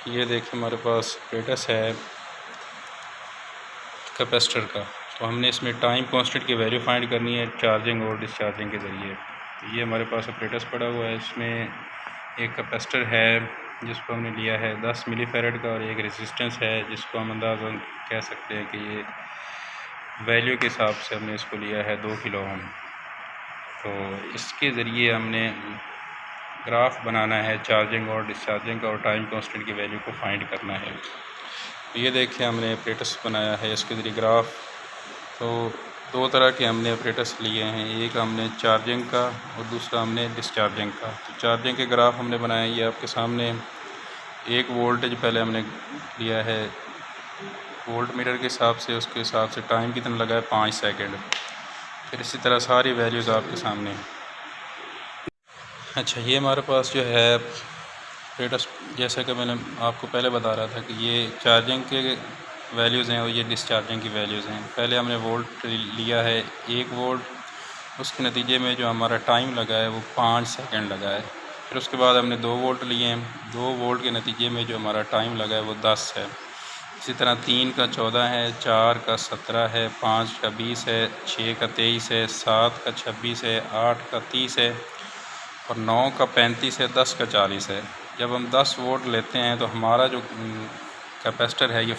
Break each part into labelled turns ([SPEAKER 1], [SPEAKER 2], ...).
[SPEAKER 1] ये देखिए हमारे पास स्टेटस है कैपेसिटर का। तो हमने इसमें टाइम कांस्टेंट की वैल्यू फाइंड करनी है चार्जिंग और डिस्चार्जिंग के ज़रिए। तो ये हमारे पास स्टेटस पड़ा हुआ है, इसमें एक कैपेसिटर है जिसको हमने लिया है 10 मिली फैरेड का, और एक रेजिस्टेंस है जिसको हम अंदाज़ा कह सकते हैं कि ये वैल्यू के हिसाब से हमने इसको लिया है 2 किलो ओम। तो इसके ज़रिए हमने ग्राफ बनाना है चार्जिंग और डिस्चार्जिंग का, और टाइम कांस्टेंट की वैल्यू को फाइंड करना है। तो ये देखिए हमने ऑपरेटर्स बनाया है इसके ज़रिए ग्राफ। तो दो तरह के हमने ऑपरेटर्स लिए हैं, एक हमने चार्जिंग का और दूसरा हमने डिस्चार्जिंग का। तो चार्जिंग के ग्राफ हमने बनाया, ये आपके सामने। एक वोल्टेज पहले हमने लिया है वोल्ट मीटर के हिसाब से, उसके हिसाब से टाइम कितना लगा है 5 सेकंड। फिर इसी तरह सारी वैल्यूज़ आपके सामने। अच्छा, ये हमारे पास जो है स्टेटस, जैसा कि मैंने आपको पहले बता रहा था कि ये चार्जिंग के वैल्यूज़ हैं और ये डिस्चार्जिंग की वैल्यूज़ हैं। पहले हमने वोल्ट लिया है 1 वोल्ट, उसके नतीजे में जो हमारा टाइम लगा है वो 5 सेकंड लगा है। फिर उसके बाद हमने 2 वोल्ट लिए हैं, 2 वोल्ट के नतीजे में जो हमारा टाइम लगा है वो 10 है। इसी तरह 3 का 14 है, 4 का 17 है, 5 का 20 है, 6 का 23 है, 7 का 26 है, 8 का 30 है और 9 का 35 है, 10 का 40 है। जब हम 10 वोल्ट लेते हैं तो हमारा जो कैपेसिटर है ये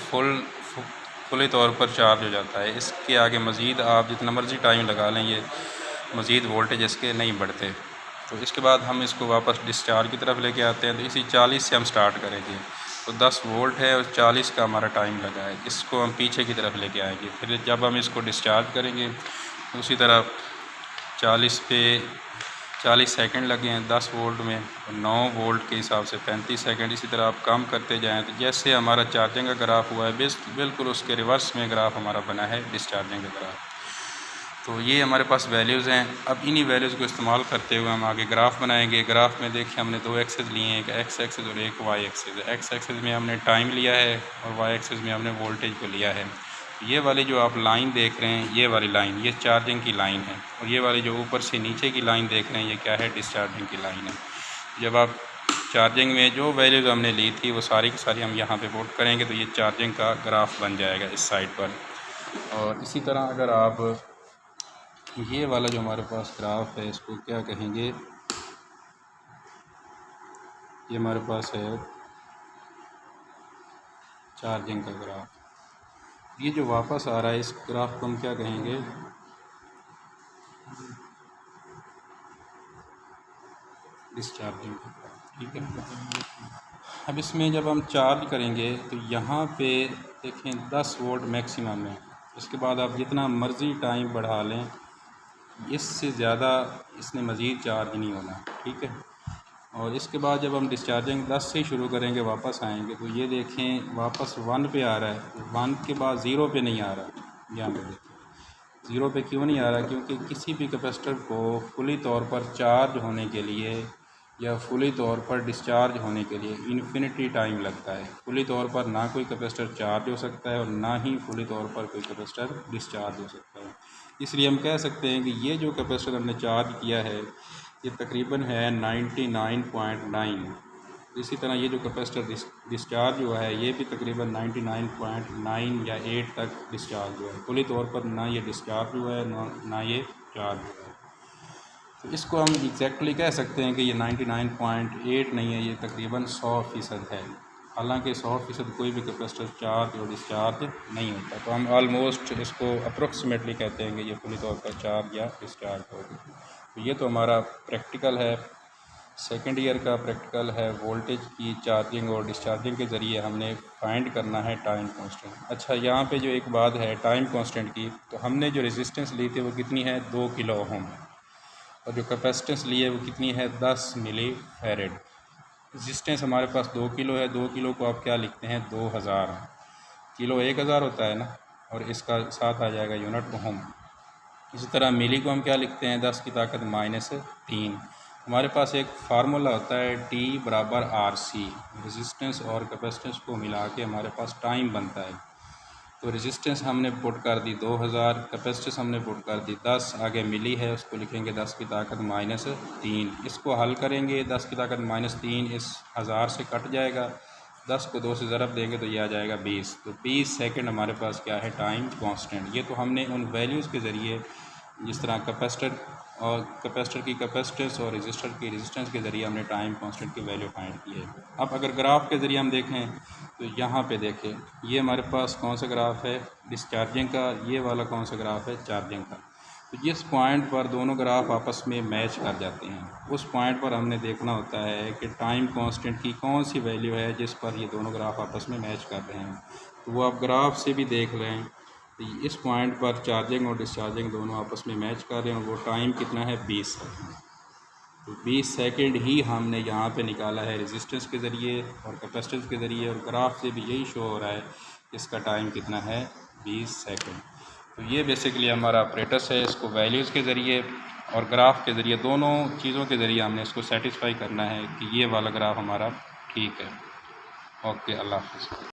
[SPEAKER 1] फुली तौर पर चार्ज हो जाता है। इसके आगे मज़ीद आप जितना मर्ज़ी टाइम लगा लें, ये मज़ीद वोल्टेज इसके नहीं बढ़ते। तो इसके बाद हम इसको वापस डिस्चार्ज की तरफ लेके आते हैं। तो इसी 40 से हम स्टार्ट करेंगे। तो 10 वोल्ट है और 40 का हमारा टाइम लगा है, इसको हम पीछे की तरफ लेके आएंगे। फिर जब हम इसको डिस्चार्ज करेंगे तो उसी तरह 40 सेकंड लगे हैं 10 वोल्ट में, और 9 वोल्ट के हिसाब से 35 सेकंड। इसी तरह आप कम करते जाएं। तो जैसे हमारा चार्जिंग का ग्राफ हुआ है बिल्कुल उसके रिवर्स में ग्राफ हमारा बना है डिस्चार्जिंग का ग्राफ। तो ये हमारे पास वैल्यूज़ हैं। अब इन्हीं वैल्यूज़ को इस्तेमाल करते हुए हम आगे ग्राफ बनाएंगे। ग्राफ में देखिए हमने 2 एक्सेस लिए हैं, एक एक्स एक्सेस और एक वाई एक्सेस। एक्स एक्सेस में हमने टाइम लिया है और वाई एक्सेस में हमने वोल्टेज को लिया है। ये वाली जो आप लाइन देख रहे हैं, ये वाली लाइन ये चार्जिंग की लाइन है, और ये वाली जो ऊपर से नीचे की लाइन देख रहे हैं ये क्या है, डिस्चार्जिंग की लाइन है। जब आप चार्जिंग में जो वैल्यूज़ हमने ली थी वो सारी की सारी हम यहाँ पे पुट करेंगे तो ये चार्जिंग का ग्राफ बन जाएगा इस साइड पर। और इसी तरह अगर आप ये वाला जो हमारे पास ग्राफ है इसको क्या कहेंगे, ये हमारे पास है चार्जिंग का ग्राफ। ये जो वापस आ रहा है इस ग्राफ को हम क्या कहेंगे, डिस्चार्जिंग का ग्राफ। ठीक है। अब इसमें जब हम चार्ज करेंगे तो यहाँ पे देखें 10 वोल्ट मैक्सिमम है। इसके बाद आप जितना मर्ज़ी टाइम बढ़ा लें, इससे ज़्यादा इसने मज़ीद चार्ज नहीं होना। ठीक है। और इसके बाद जब हम डिस्चार्जिंग 10 से ही शुरू करेंगे, वापस आएंगे तो ये देखें वापस 1 पे आ रहा है। 1 के बाद 0 पे नहीं आ रहा। यहाँ पे देखें 0 पे क्यों नहीं आ रहा, क्योंकि किसी भी कैपेसिटर को फुली तौर पर चार्ज होने के लिए या फुली तौर पर डिस्चार्ज होने के लिए इन्फिनिटी टाइम लगता है। फुली तौर पर ना कोई कैपेसिटर चार्ज हो सकता है और ना ही फुली तौर पर कोई कैपेसिटर डिस्चार्ज हो सकता है। इसलिए हम कह सकते हैं कि ये जो कैपेसिटर हमने चार्ज किया है ये तकरीबन है 99.9। इसी तरह ये जो कैपेसिटर डिस्चार्ज हुआ है ये भी तकरीबन 99.9 या 8 तक डिस्चार्ज हुआ है। फुली तौर पर ना ये डिस्चार्ज हुआ है ना ये चार्ज हुआ है। तो इसको हम एग्जैक्टली कह सकते हैं कि ये 99.8 नहीं है, ये तकरीबन 100% है। हालांकि 100% कोई भी कैपेसिटर चार्ज और डिस्चार्ज नहीं होता। तो हम ऑलमोस्ट इसको अप्रोक्सीमेटली कहते हैं कि ये पूरी तौर पर चार्ज या डिस्चार्ज होगी। तो ये तो हमारा प्रैक्टिकल है, सेकेंड ईयर का प्रैक्टिकल है। वोल्टेज की चार्जिंग और डिस्चार्जिंग के ज़रिए हमने फाइंड करना है टाइम कांस्टेंट। अच्छा, यहाँ पे जो एक बात है टाइम कांस्टेंट की, तो हमने जो रेजिस्टेंस ली थी वो कितनी है, 2 किलो ओम, और जो कैपेसिटेंस ली है वो कितनी है, 10 मिली फैरेड। रेजिस्टेंस हमारे पास 2 किलो है, 2 किलो को आप क्या लिखते हैं, 2000। किलो 1000 होता है ना, और इसका साथ आ जाएगा यूनिट ओम। इसी तरह मिली को हम क्या लिखते हैं, 10 की ताकत -3। हमारे पास एक फार्मूला होता है T बराबर RC। रेजिस्टेंस और कैपेसिटेंस को मिला के हमारे पास टाइम बनता है। तो रेजिस्टेंस हमने पुट कर दी 2000, कैपेसिटेंस हमने पुट कर दी 10, आगे मिली है उसको लिखेंगे 10 की ताकत -3। इसको हल करेंगे, 10 की ताकत -3 इस 1000 से कट जाएगा, 10 को 2 से ज़रब देंगे तो ये आ जाएगा 20। तो 20 सेकंड हमारे पास क्या है, टाइम कांस्टेंट। ये तो हमने उन वैल्यूज़ के ज़रिए, जिस तरह कैपेसिटर की कैपेसिटेंस और रेजिस्टर की रेजिस्टेंस के ज़रिए हमने टाइम कांस्टेंट की वैल्यू फाइंड की है। अब अगर ग्राफ के ज़रिए हम देखें तो यहाँ पे देखें, ये हमारे पास कौन सा ग्राफ है, डिस्चार्जिंग का, ये वाला कौन सा ग्राफ है, चार्जिंग का। तो जिस पॉइंट पर दोनों ग्राफ आपस में मैच कर जाते हैं, उस पॉइंट पर हमने देखना होता है कि टाइम कांस्टेंट की कौन सी वैल्यू है जिस पर ये दोनों ग्राफ आपस में मैच कर रहे हैं। तो वो आप ग्राफ से भी देख लें, तो इस पॉइंट पर चार्जिंग और डिस्चार्जिंग दोनों आपस में मैच कर रहे हैं, और वो टाइम कितना है, 20 सेकेंड। तो 20 सेकेंड ही हमने यहाँ पे निकाला है रेजिस्टेंस के ज़रिए और कैपेसिटेंस के ज़रिए, और ग्राफ से भी यही शो हो रहा है इसका टाइम कितना है, 20 सेकेंड। तो ये बेसिकली हमारा ऑपरेटर्स है। इसको वैल्यूज़ के ज़रिए और ग्राफ के ज़रिए, दोनों चीज़ों के ज़रिए हमने इसको सेटिस्फाई करना है कि ये वाला ग्राफ हमारा ठीक है। ओके, अल्लाह हाफ़िज़।